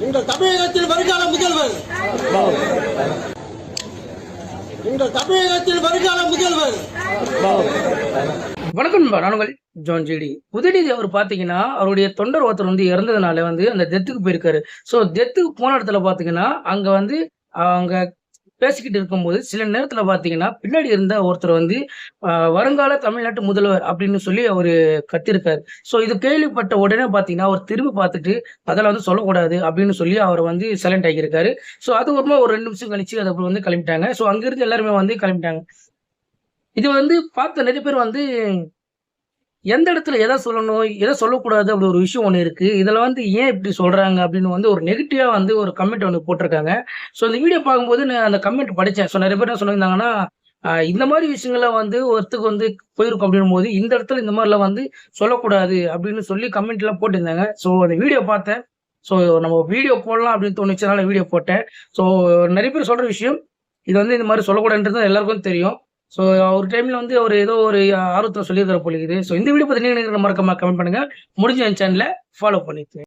எங்கள் தமிழகத்தில் வருங்கால முதல்வர் வணக்கம் நானுங்கள் ஜான் ஜிடி. உதயநிதி அவர் பாத்தீங்கன்னா அவருடைய தொண்டர் ஒருத்தர் வந்து இறந்ததுனால வந்து அந்த டெத்துக்கு போயிருக்காரு. ஸோ டெத்துக்கு போன இடத்துல பாத்தீங்கன்னா அங்க வந்து அவங்க பேசிக்கிட்டு இருக்கும்போது சில நேரத்துல பாத்தீங்கன்னா பின்னாடி இருந்த ஒருத்தர் வந்து வருங்கால தமிழ்நாட்டு முதல்வர் அப்படின்னு சொல்லி அவரு கத்திருக்காரு. ஸோ இது கேள்விப்பட்ட உடனே பாத்தீங்கன்னா அவர் திரும்பி பார்த்துட்டு அதெல்லாம் வந்து சொல்லக்கூடாது அப்படின்னு சொல்லி அவர் வந்து சைலண்ட் ஆகியிருக்காரு. ஸோ அது ஒரு 2 நிமிஷம் கழிச்சு அதை வந்து கிளம்பிட்டாங்க. ஸோ அங்கிருந்து எல்லாருமே வந்து கிளம்பிட்டாங்க. இது வந்து பார்த்த நிறைய பேர் வந்து எந்த இடத்துல எதை சொல்லணும், எதை சொல்லக்கூடாது அப்படி ஒரு விஷயம் ஒண்ணு இருக்கு. இதுல வந்து ஏன் இப்படி சொல்றாங்க அப்படின்னு வந்து ஒரு நெகட்டிவா வந்து ஒரு கமெண்ட் ஒண்ணு போட்டிருக்காங்க. ஸோ இந்த வீடியோ பார்க்கும்போது நான் அந்த கமெண்ட் படிச்சேன். ஸோ நிறைய பேர் என்ன சொல்லியிருந்தாங்கன்னா, இந்த மாரி விஷயங்கள்லாம் வந்து ஒருத்தருக்கு வந்து போயிருக்கும் அப்படின்னும்போது, இந்த இடத்துல இந்த மாரிலாம் வந்து சொல்லக்கூடாது அப்படின்னு சொல்லி கமெண்ட்லாம் போட்டிருந்தாங்க. ஸோ அந்த வீடியோ பார்த்தேன். ஸோ நம்ம வீடியோ போடலாம் அப்படின்னு தோணுச்சுனால வீடியோ போட்டேன். ஸோ நிறைய பேர் சொல்ற விஷயம், இது வந்து இந்த மாரி சொல்லக்கூடாதுன்றது எல்லாருக்கும் தெரியும். ஸோ ஒரு டைம்ல வந்து அவர் ஏதோ ஒரு ஆர்வத்துல சொல்லியிருக்கிற போல இருக்குது. ஸோ இந்த வீடியோ பத்தி நீங்க மறக்காம கமெண்ட் பண்ணுங்க. முடிஞ்ச என் சேனலை ஃபாலோ பண்ணிக்கங்க.